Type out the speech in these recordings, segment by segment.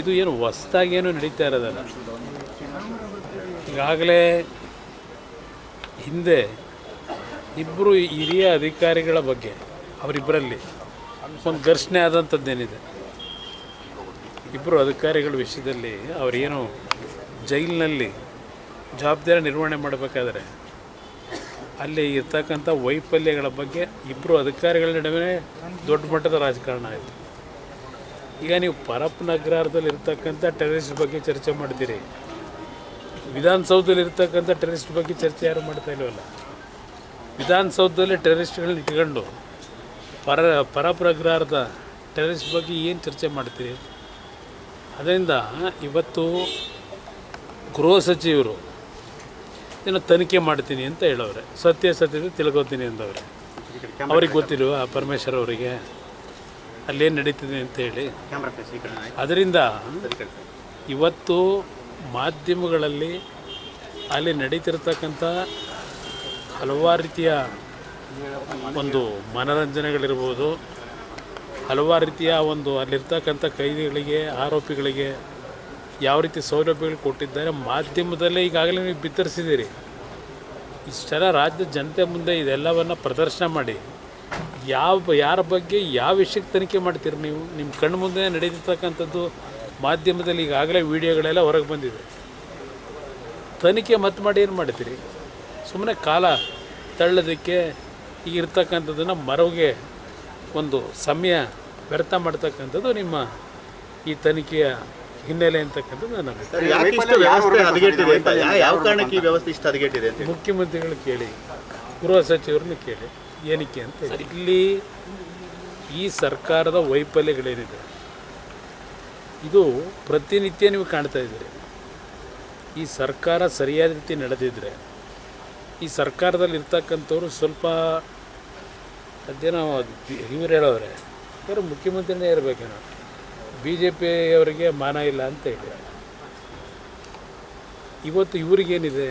ಇದು ಏನು ಹೊಸ್ದಾಗೇನು ನಡೀತಾ ಇರೋದಲ್ಲ. ಈಗಾಗಲೇ ಹಿಂದೆ ಇಬ್ಬರು ಹಿರಿಯ ಅಧಿಕಾರಿಗಳ ಬಗ್ಗೆ ಅವರಿಬ್ಬರಲ್ಲಿ ಒಂದು ಘರ್ಷಣೆ ಆದಂಥದ್ದೇನಿದೆ. ಇಬ್ಬರು ಅಧಿಕಾರಿಗಳ ವಿಷಯದಲ್ಲಿ ಅವರೇನು ಜೈಲಿನಲ್ಲಿ ಜವಾಬ್ದಾರಿ ನಿರ್ವಹಣೆ ಮಾಡಬೇಕಾದ್ರೆ ಅಲ್ಲಿ ಇರ್ತಕ್ಕಂಥ ವೈಫಲ್ಯಗಳ ಬಗ್ಗೆ ಇಬ್ಬರು ಅಧಿಕಾರಿಗಳ ನಡುವೆ ದೊಡ್ಡ ಮಟ್ಟದ ರಾಜಕಾರಣ ಆಯಿತು. ಈಗ ನೀವು ಪರಪ್ಪನ ಅಗ್ರಹಾರದಲ್ಲಿ ಇರ್ತಕ್ಕಂಥ ಟೆರರಿಸ್ಟ್ ಬಗ್ಗೆ ಚರ್ಚೆ ಮಾಡ್ತೀರಿ, ವಿಧಾನಸೌಧದಲ್ಲಿ ಇರ್ತಕ್ಕಂಥ ಟೆರರಿಸ್ಟ್ ಬಗ್ಗೆ ಚರ್ಚೆ ಯಾರು ಮಾಡ್ತಾ ಇಲ್ವಲ್ಲ. ವಿಧಾನಸೌಧದಲ್ಲಿ ಟೆರರಿಸ್ಟ್ಗಳನ್ನ ಇಟ್ಕೊಂಡು ಪರಪ್ಪನ ಅಗ್ರಹಾರದ ಟೆರರಿಸ್ಟ್ ಬಗ್ಗೆ ಏನು ಚರ್ಚೆ ಮಾಡ್ತೀರಿ? ಅದರಿಂದ ಇವತ್ತು ಗೃಹ ಸಚಿವರು ಏನೋ ತನಿಖೆ ಮಾಡ್ತೀನಿ ಅಂತ ಹೇಳೋರೆ, ಸತ್ಯಾಸತ್ಯತೆ ತಿಳ್ಕೊತೀನಿ ಅಂದವ್ರೆ. ಅವ್ರಿಗೆ ಗೊತ್ತಿಲ್ವ ಪರಮೇಶ್ವರ್ ಅವರಿಗೆ ಅಲ್ಲೇನು ನಡೀತಿದೆ ಅಂತ ಹೇಳಿ? ಅದರಿಂದ ಇವತ್ತು ಮಾಧ್ಯಮಗಳಲ್ಲಿ ಅಲ್ಲಿ ನಡೀತಿರ್ತಕ್ಕಂಥ ಹಲವಾರು ರೀತಿಯ ಒಂದು ಮನರಂಜನೆಗಳಿರ್ಬೋದು, ಹಲವಾರು ರೀತಿಯ ಒಂದು ಅಲ್ಲಿರ್ತಕ್ಕಂಥ ಕೈದಿಗಳಿಗೆ ಆರೋಪಿಗಳಿಗೆ ಯಾವ ರೀತಿ ಸೌಲಭ್ಯಗಳು ಕೊಟ್ಟಿದ್ದಾರೆ ಮಾಧ್ಯಮದಲ್ಲೇ ಈಗಾಗಲೇ ನೀವು ಬಿತ್ತರಿಸಿದ್ದೀರಿ. ಇಷ್ಟೆಲ್ಲ ರಾಜ್ಯದ ಜನತೆ ಮುಂದೆ ಇದೆಲ್ಲವನ್ನು ಪ್ರದರ್ಶನ ಮಾಡಿ ಯಾರ ಬಗ್ಗೆ ಯಾವ ವಿಷಯಕ್ಕೆ ತನಿಖೆ ಮಾಡ್ತೀರಿ ನೀವು? ನಿಮ್ಮ ಕಣ್ಣು ಮುಂದೆ ನಡೀತಿರ್ತಕ್ಕಂಥದ್ದು ಮಾಧ್ಯಮದಲ್ಲಿ ಈಗಾಗಲೇ ವಿಡಿಯೋಗಳೆಲ್ಲ ಹೊರಗೆ ಬಂದಿದೆ. ತನಿಖೆ ಮತ್ತೆ ಮಾಡಿ ಏನು ಮಾಡ್ತೀರಿ? ಸುಮ್ಮನೆ ಕಾಲ ತಳ್ಳೋದಕ್ಕೆ ಈಗ ಇರ್ತಕ್ಕಂಥದ್ದನ್ನು ಮರವಿಗೆ ಒಂದು ಸಮಯ ವ್ಯರ್ಥ ಮಾಡ್ತಕ್ಕಂಥದ್ದು ನಿಮ್ಮ ಈ ತನಿಖೆಯ ಹಿನ್ನೆಲೆ ಅಂತಕ್ಕಂಥದ್ದು ನನ್ನ ಮುಖ್ಯಮಂತ್ರಿಗಳು ಕೇಳಿ, ಗೃಹ ಸಚಿವರನ್ನು ಕೇಳಿ ಏನಕ್ಕೆ ಅಂತ. ಇಲ್ಲಿ ಈ ಸರ್ಕಾರದ ವೈಫಲ್ಯಗಳೇನಿದೆ ಇದು ಪ್ರತಿನಿತ್ಯ ನೀವು ಕಾಣ್ತಾ ಇದ್ದೀರಿ. ಈ ಸರ್ಕಾರ ಸರಿಯಾದ ರೀತಿ ನಡೆದಿದ್ದರೆ ಈ ಸರ್ಕಾರದಲ್ಲಿ ಇರ್ತಕ್ಕಂಥವ್ರು ಸ್ವಲ್ಪ ಅದೇನೋ ಇವ್ರು ಹೇಳೋರೆ ಇವರು ಮುಖ್ಯಮಂತ್ರಿನೇ ಇರಬೇಕೇನೋ, BJP ಅವರಿಗೆ ಮಾನ ಇಲ್ಲ ಅಂತ ಹೇಳಿ. ಇವತ್ತು ಇವ್ರಿಗೇನಿದೆ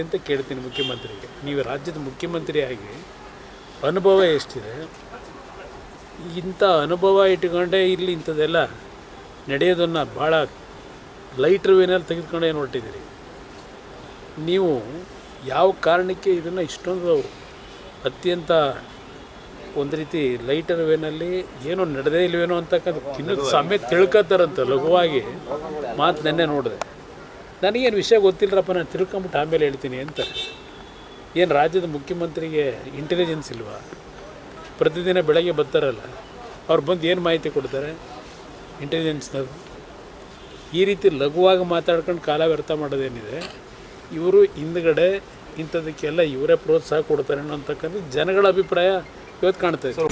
ಅಂತ ಕೇಳ್ತೀನಿ ಮುಖ್ಯಮಂತ್ರಿಗೆ. ನೀವು ರಾಜ್ಯದ ಮುಖ್ಯಮಂತ್ರಿಯಾಗಿ ಅನುಭವ ಎಷ್ಟಿದೆ? ಇಂಥ ಅನುಭವ ಇಟ್ಕೊಂಡೇ ಇಲ್ಲಿ ಇಂಥದ್ದೆಲ್ಲ ನಡೆಯೋದನ್ನು ಭಾಳ ಲೈಟ್ರ್ ವೇನಲ್ಲಿ ತೆಗೆದುಕೊಂಡೇ ಏನು ಹೊರಟಿದ್ದೀರಿ ನೀವು? ಯಾವ ಕಾರಣಕ್ಕೆ ಇದನ್ನು ಇಷ್ಟೊಂದು ಅತ್ಯಂತ ಒಂದು ರೀತಿ ಲೈಟರ್ ವೇನಲ್ಲಿ ಏನೋ ನಡೆದೇ ಇಲ್ವೇನೋ ಅಂತಕ್ಕಂಥ ತಿನ್ನೋದು ಸಮಯ ತಿಳ್ಕೊತಾರಂತ ಲಘುವಾಗಿ ಮಾತು ನೆನ್ನೆ ನೋಡಿದೆ. ನನಗೇನು ವಿಷಯ ಗೊತ್ತಿಲ್ಲರಪ್ಪ, ನಾನು ತಿಳ್ಕೊಂಬಿಟ್ಟು ಆಮೇಲೆ ಹೇಳ್ತೀನಿ ಅಂತ. ಏನು ರಾಜ್ಯದ ಮುಖ್ಯಮಂತ್ರಿಗೆ ಇಂಟೆಲಿಜೆನ್ಸ್ ಇಲ್ವಾ? ಪ್ರತಿದಿನ ಬೆಳಗ್ಗೆ ಬರ್ತಾರಲ್ಲ, ಅವ್ರು ಬಂದು ಏನು ಮಾಹಿತಿ ಕೊಡ್ತಾರೆ ಇಂಟೆಲಿಜೆನ್ಸ್ನವರು? ಈ ರೀತಿ ಲಘುವಾಗಿ ಮಾತಾಡ್ಕೊಂಡು ಕಾಲ ವ್ಯರ್ಥ ಮಾಡೋದೇನಿದೆ, ಇವರು ಹಿಂದ್ಗಡೆ ಇಂಥದಕ್ಕೆಲ್ಲ ಇವರೇ ಪ್ರೋತ್ಸಾಹ ಕೊಡ್ತಾರೆ ಅನ್ನೋಂತಕ್ಕಂಥ ಜನಗಳ ಅಭಿಪ್ರಾಯ ಇವತ್ತು ಕಾಣ್ತಾ ಇದೆ.